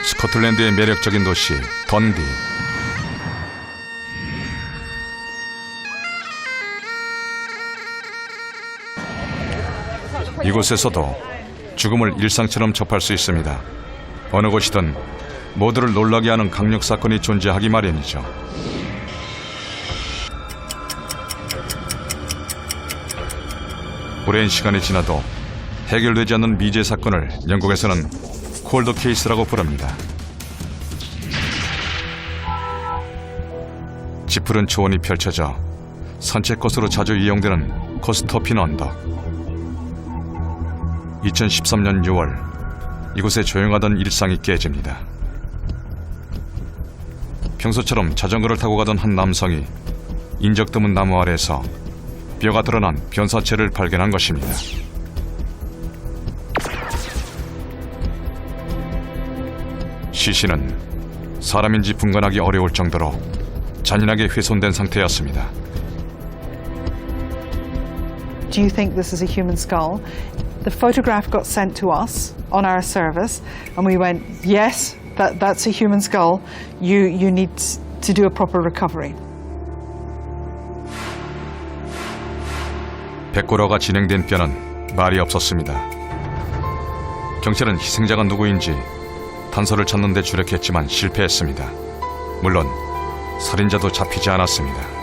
스코틀랜드의 매력적인 도시 던디. 이곳에서도 죽음을 일상처럼 접할 수 있습니다. 어느 곳이든 모두를 놀라게 하는 강력 사건이 존재하기 마련이죠. 오랜 시간이 지나도 해결되지 않는 미제 사건을 영국에서는 콜드 케이스라고 부릅니다. 짙푸른 초원이 펼쳐져 산책거스로 자주 이용되는 코스터핀 언덕. 2013년 6월 이곳에 조용하던 일상이 깨집니다. 평소처럼 자전거를 타고 가던 한 남성이 인적 드문 나무 아래에서 뼈가 드러난 변사체를 발견한 것입니다. 시신은 사람인지 분간하기 어려울 정도로 잔인하게 훼손된 상태였습니다. Do you think this is a human skull? The photograph got sent to us on our service and we went, yes, that's a human skull. You need to do a proper recovery. 백고라가 진행된 뼈는 말이 없었습니다. 경찰은 희생자가 누구인지 단서를 찾는 데 주력했지만 실패했습니다. 물론 살인자도 잡히지 않았습니다.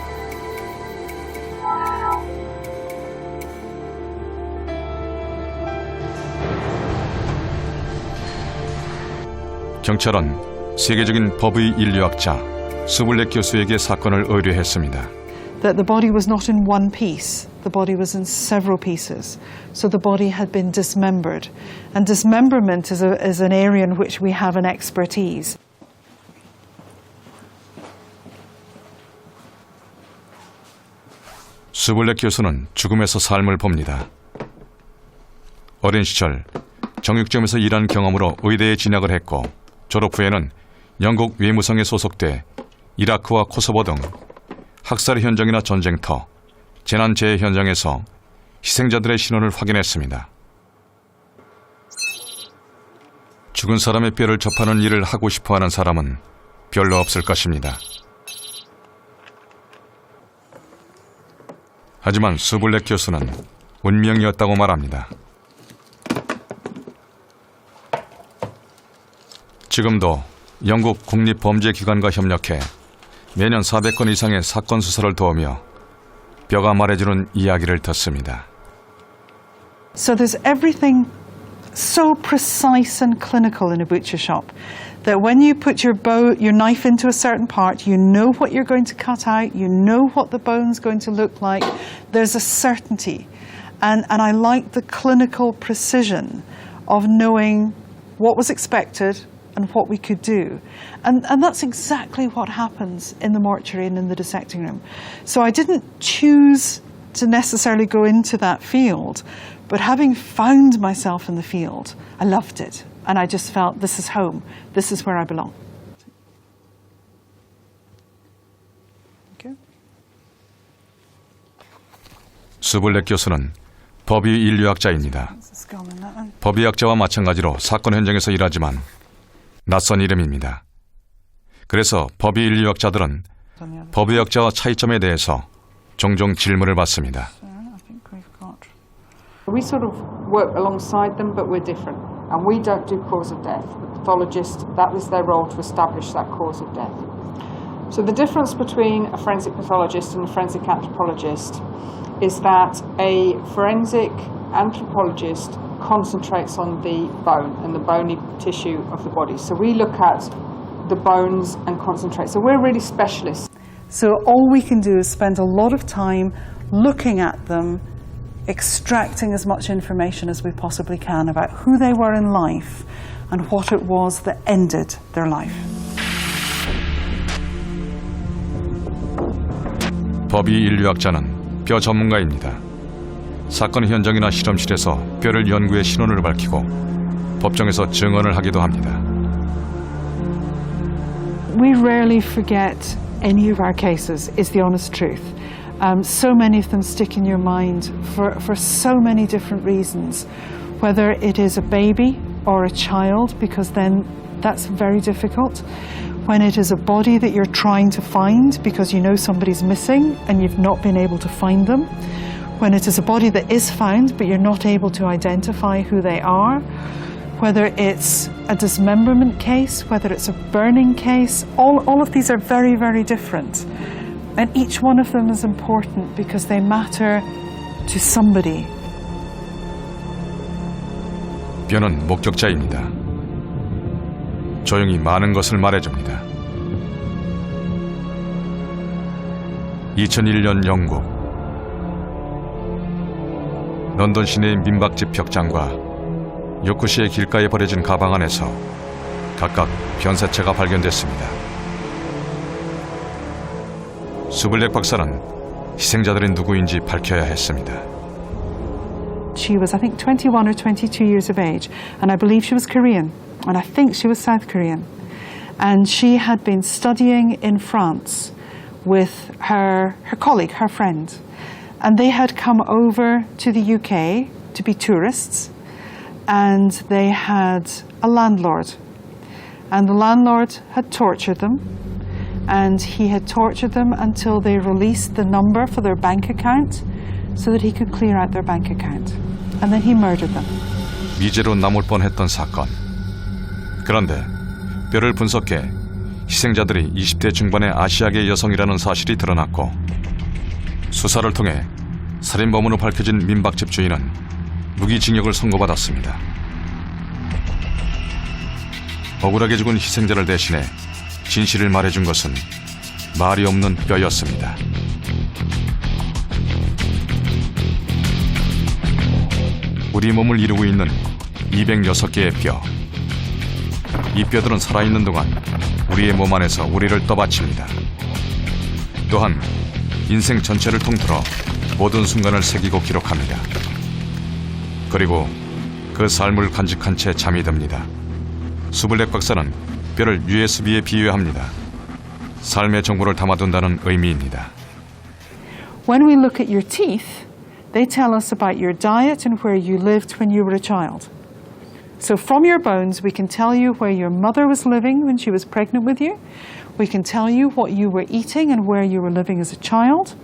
경찰은 세계적인 법의 인류학자 스블렉 교수에게 사건을 의뢰했습니다. That the body was not in one piece, the body was in several pieces. So the body had been dismembered. And dismemberment is an area in which we have an expertise. 스블렉 교수는 죽음에서 삶을 봅니다. 어린 시절 정육점에서 일한 경험으로 의대에 진학을 했고 졸업 후에는 영국 외무성에 소속돼 이라크와 코소보 등 학살 현장이나 전쟁터, 재난재해 현장에서 희생자들의 신원을 확인했습니다. 죽은 사람의 뼈를 접하는 일을 하고 싶어하는 사람은 별로 없을 것입니다. 하지만 스블렉 교수는 운명이었다고 말합니다. 지금도 영국 국립범죄기관과 협력해 매년 400건 이상의 사건 수사를 도우며 뼈가 말해주는 이야기를 듣습니다. So there's everything so precise and clinical in a butcher shop that when you put your knife into a certain part, you know what you're going to cut out, you know what the bone's going to look like. There's a certainty. And I like the clinical precision of knowing what was expected and what we could do. And that's exactly what happens in the mortuary and in the dissecting room. So I didn't choose to necessarily go into that field, but having found myself in the field, I loved it. And I just felt this is home. This is where I belong. Okay. 스블렉 교수는 법의 인류학자입니다. 법의학자와 마찬가지로 사건 현장에서 일하지만 낯선 이름입니다. 그래서 법의 인류학자들은 법의학자와 차이점에 대해서 종종 질문을 받습니다. We sort of work alongside them, but we're different. And we don't do cause of death. The pathologist, that is their role to establish that cause of death. So the difference between a forensic pathologist and a forensic anthropologist is that a forensic anthropologist concentrates on the bone and the bony tissue of the body. So we look at the bones and concentrate. So we're really specialists. So all we can do is spend a lot of time looking at them, extracting as much information as we possibly can about who they were in life and what it was that ended their life. 법의 인류학자는 뼈 전문가입니다. 사건 현장이나 실험실에서 뼈를 연구해 신원을 밝히고 법정에서 증언을 하기도 합니다. We rarely forget any of our cases, is the honest truth. So many of them stick in your mind for so many different reasons, whether it is a baby or a child, because then that's very difficult. When it is a body that you're trying to find because you know somebody's missing and you've not been able to find them. When it is a body that is found but you're not able to identify who they are. Whether it's a dismemberment case, whether it's a burning case, all of these are very, very different. And each one of them is important because they matter to somebody. 뼈는 목격자입니다. 조용히 많은 것을 말해줍니다. 2001년 영국 런던 시내의 민박집 벽장과 요크시의 길가에 버려진 가방 안에서 각각 변사체가 발견됐습니다. 수블렉 박사는 희생자들이 누구인지 밝혀야 했습니다. She was, I think, 21 or 22 years of age, and I believe she was Korean, and I think she was South Korean. And she had been studying in France with her colleague, her friend. And they had come over to the UK to be tourists, and they had a landlord. And the landlord had tortured them, and he had tortured them until they released the number for their bank account so that he could clear out their bank account. And then he murdered them. 미제로 남을 뻔했던 사건. 그런데 뼈를 분석해 희생자들이 20대 중반의 아시아계 여성이라는 사실이 드러났고 수사를 통해 살인범으로 밝혀진 민박집 주인은 무기징역을 선고받았습니다. 억울하게 죽은 희생자를 대신해 진실을 말해준 것은 말이 없는 뼈였습니다. 우리 몸을 이루고 있는 206개의 뼈. 이 뼈들은 살아있는 동안 우리의 몸 안에서 우리를 떠받칩니다. 또한 인생 전체를 통틀어 모든 순간을 새기고 기록합니다. 그리고 그 삶을 간직한 채 잠이 듭니다. 수블렉 박사는 뼈를 USB에 비유합니다. 삶의 정보를 담아둔다는 의미입니다. When we look at your teeth, they tell us about your diet and where you lived when you were a child. So from your bones, we can tell you where your mother was living when she was pregnant with you. We can tell you what you were eating and where you were living as a child.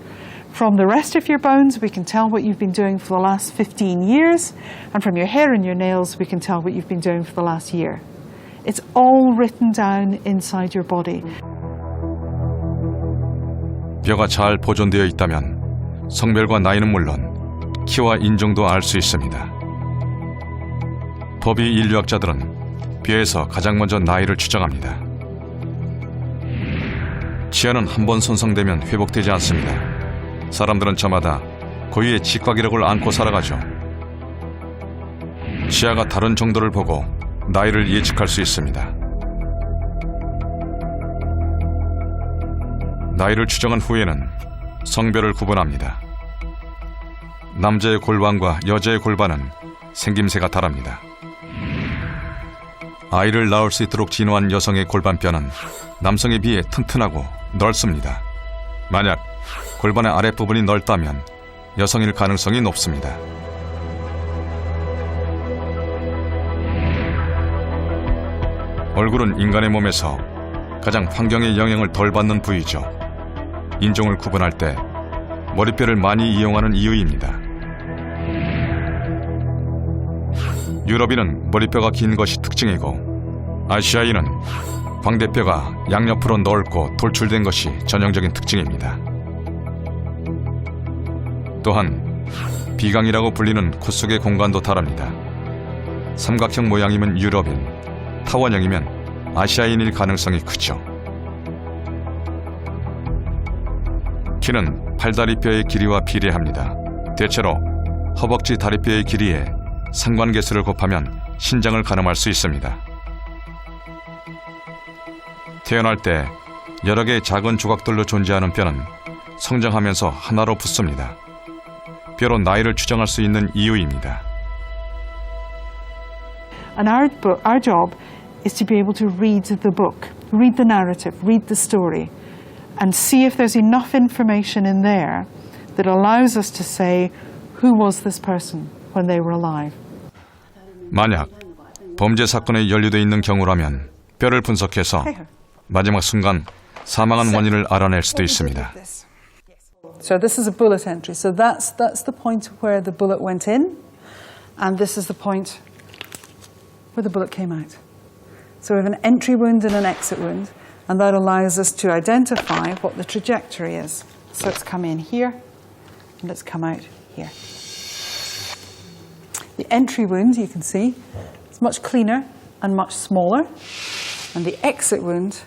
From the rest of your bones, we can tell what you've been doing for the last 15 years. And from your hair and your nails, we can tell what you've been doing for the last year. It's all written down inside your body. 뼈가 잘 보존되어 있다면 성별과 나이는 물론 키와 인종도 알 수 있습니다. 법의 인류학자들은 뼈에서 가장 먼저 나이를 추정합니다. 치아는 한 번 손상되면 회복되지 않습니다. 사람들은 저마다 고유의 치과 기록을 안고 살아가죠. 치아가 다른 정도를 보고 나이를 예측할 수 있습니다. 나이를 추정한 후에는 성별을 구분합니다. 남자의 골반과 여자의 골반은 생김새가 다릅니다. 아이를 낳을 수 있도록 진화한 여성의 골반뼈는 남성에 비해 튼튼하고 넓습니다. 만약 골반의 아랫부분이 넓다면 여성일 가능성이 높습니다. 얼굴은 인간의 몸에서 가장 환경의 영향을 덜 받는 부위죠. 인종을 구분할 때 머리뼈를 많이 이용하는 이유입니다. 유럽인은 머리뼈가 긴 것이 특징이고 아시아인은 광대뼈가 양옆으로 넓고 돌출된 것이 전형적인 특징입니다. 또한 비강이라고 불리는 코 속의 공간도 다릅니다. 삼각형 모양이면 유럽인, 타원형이면 아시아인일 가능성이 크죠. 키는 팔다리뼈의 길이와 비례합니다. 대체로 허벅지 다리뼈의 길이에 상관계수를 곱하면 신장을 가늠할 수 있습니다. 태어날 때 여러 개의 작은 조각들로 존재하는 뼈는 성장하면서 하나로 붙습니다. 뼈로 나이를 추정할 수 있는 이유입니다. And our job is to be able to read the book, read the narrative, read the story, and see if there's enough information in there that allows us to say, who was this person when they were alive? 만약 범죄 사건에 연루되어 있는 경우라면 뼈를 분석해서 마지막 순간 사망한 원인을 알아낼 수도 있습니다. So this is a bullet entry. So that's the point where the bullet went in, and this is the point where the bullet came out. So we have an entry wound and an exit wound, and that allows us to identify what the trajectory is. So it's come in here, and it's come out here. The entry wound, you can see, is much cleaner and much smaller, and the exit wound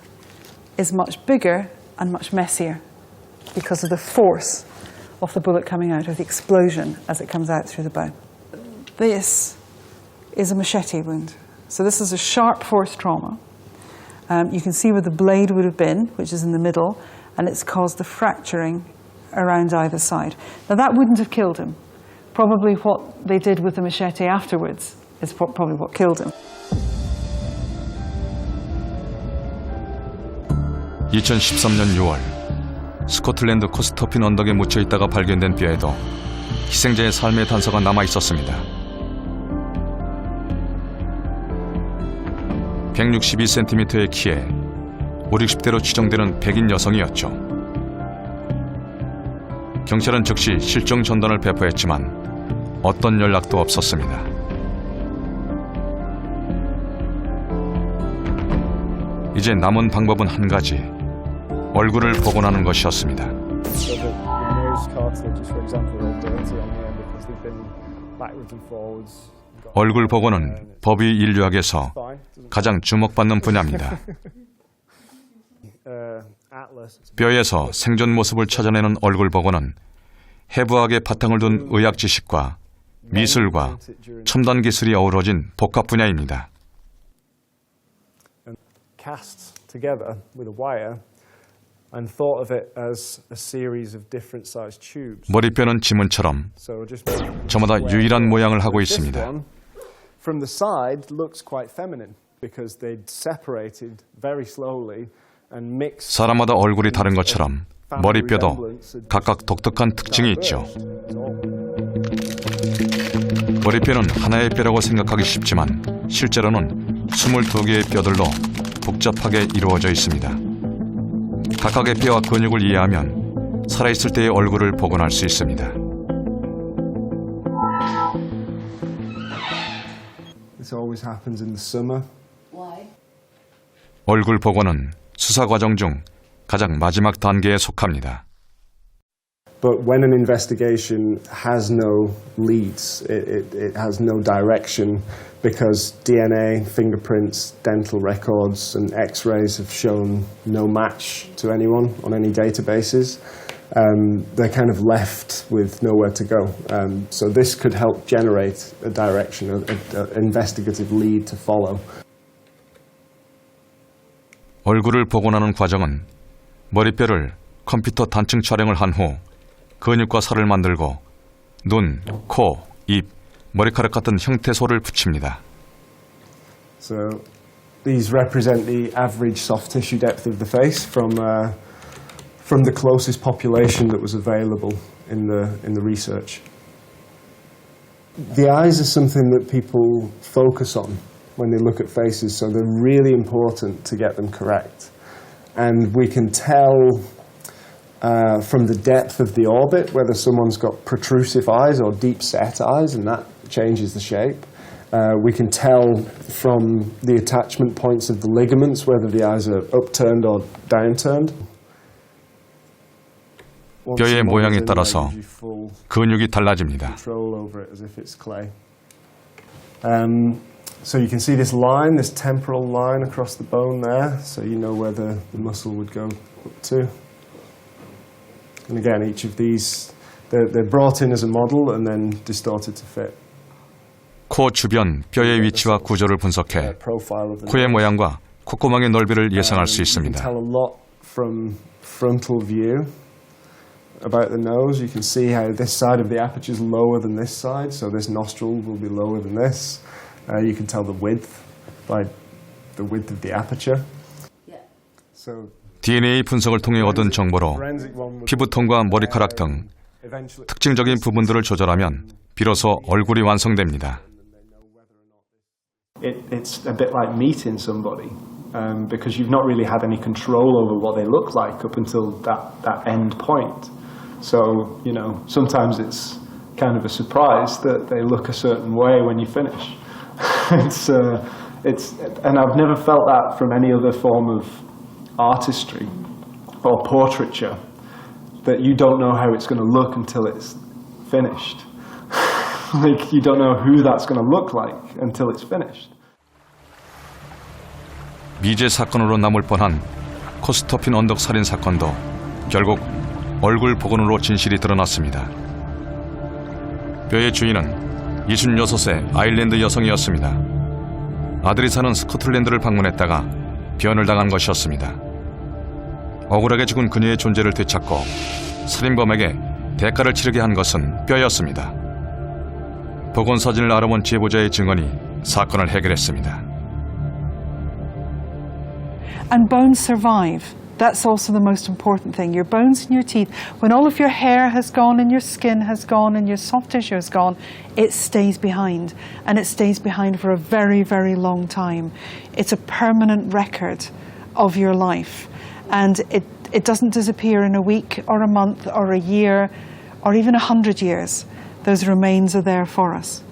is much bigger and much messier because of the force of the bullet coming out, of the explosion as it comes out through the bone. This is a machete wound. So this is a sharp force trauma. You can see where the blade would have been, which is in the middle, and it's caused the fracturing around either side. Now that wouldn't have killed him. Probably what they did with the machete afterwards is probably what killed him. 2013년 6월 스코틀랜드 코스터핀 언덕에 묻혀 있다가 발견된 뼈에도 희생자의 삶의 단서가 남아 있었습니다. 162cm의 키에 50-60대로 추정되는 백인 여성이었죠. 경찰은 즉시 실종 전단을 배포했지만 어떤 연락도 없었습니다. 이제 남은 방법은 한 가지, 얼굴을 복원하는 것이었습니다. 얼굴 복원은 법의 인류학에서 가장 주목받는 분야입니다. 뼈에서 생존 모습을 찾아내는 얼굴 복원은 해부학의 바탕을 둔 의학 지식과 미술과 첨단 기술이 어우러진 복합 분야입니다. Cast together with a wire and thought of it as a series of different sized tubes. 머리뼈는 지문처럼 So just 저마다 유일한 모양을 하고 있습니다. From the side looks quite feminine because they'd separated very slowly and mixed. 사람마다 얼굴이 다른 것처럼 머리뼈도 각각 독특한 특징이 있죠. 머리뼈는 하나의 뼈라고 생각하기 쉽지만 실제로는 22개의 뼈들로 복잡하게 이루어져 있습니다. 각각의 뼈와 근육을 이해하면 살아있을 때의 얼굴을 복원할 수 있습니다. This always happens in the summer. 얼굴 복원은 수사 과정 중 가장 마지막 단계에 속합니다. But when an investigation has no leads, it has no direction because DNA, fingerprints, dental records and x-rays have shown no match to anyone on any databases. They're kind of left with nowhere to go. So this could help generate a direction, an investigative lead to follow. 얼굴을 복원하는 과정은 머리뼈를 컴퓨터 단층 촬영을 한 후 근육과 살을 만들고 눈, 코, 입, 머리카락 같은 형태소를 붙입니다. So these represent the average soft tissue depth of the face from the closest population that was available in the research. The eyes are something that people focus on when they look at faces, so they're really important to get them correct. And we can tell from the depth of the orbit whether someone's got protrusive eyes or deep set eyes, and that changes the shape. We can tell from the attachment points of the ligaments whether the eyes are upturned or downturned. 뼈의 모양에 따라서 근육이 달라집니다. So you can see this line, this temporal line across the bone there, so you know where the muscle would go up to. And again, each of these, they're brought in as a model and then distorted to fit. 코 주변 뼈의 위치와 구조를 분석해 코의 모양과 콧구멍의 넓이를 예상할 수 있습니다. You can tell a lot from frontal view about the nose. You can see how this side of the aperture is lower than this side, so this nostril will be lower than this. You can tell the width by the width of the aperture. So DNA 분석을 통해 얻은 정보로 피부톤과 머리카락 등 특징적인 부분들을 조절하면 비로소 얼굴이 완성됩니다. It's a bit like meeting somebody. because you've not really had any control over what they look like up until that end point. So, you know, sometimes it's kind of a surprise that they look a certain way when you finish. And I've never felt that from any other form of artistry or portraiture, that you don't know how it's going to look until it's finished. Like, you don't know who that's going to look like until it's finished. 미제 사건으로 남을 뻔한 코스터핀 언덕 살인 사건도 결국 얼굴 복원으로 진실이 드러났습니다. 뼈의 주인은 66세 아일랜드 여성이었습니다. 아들이 사는 스코틀랜드를 방문했다가 변을 당한 것이었습니다. 억울하게 죽은 그녀의 존재를 되찾고 살인범에게 대가를 치르게 한 것은 뼈였습니다. 복원 사진을 알아본 제보자의 증언이 사건을 해결했습니다. And bones survive. That's also the most important thing. Your bones and your teeth, when all of your hair has gone and your skin has gone and your soft tissue has gone, it stays behind. And it stays behind for a very, very long time. It's a permanent record of your life. And it doesn't disappear in a week or a month or a year or even 100 years. Those remains are there for us.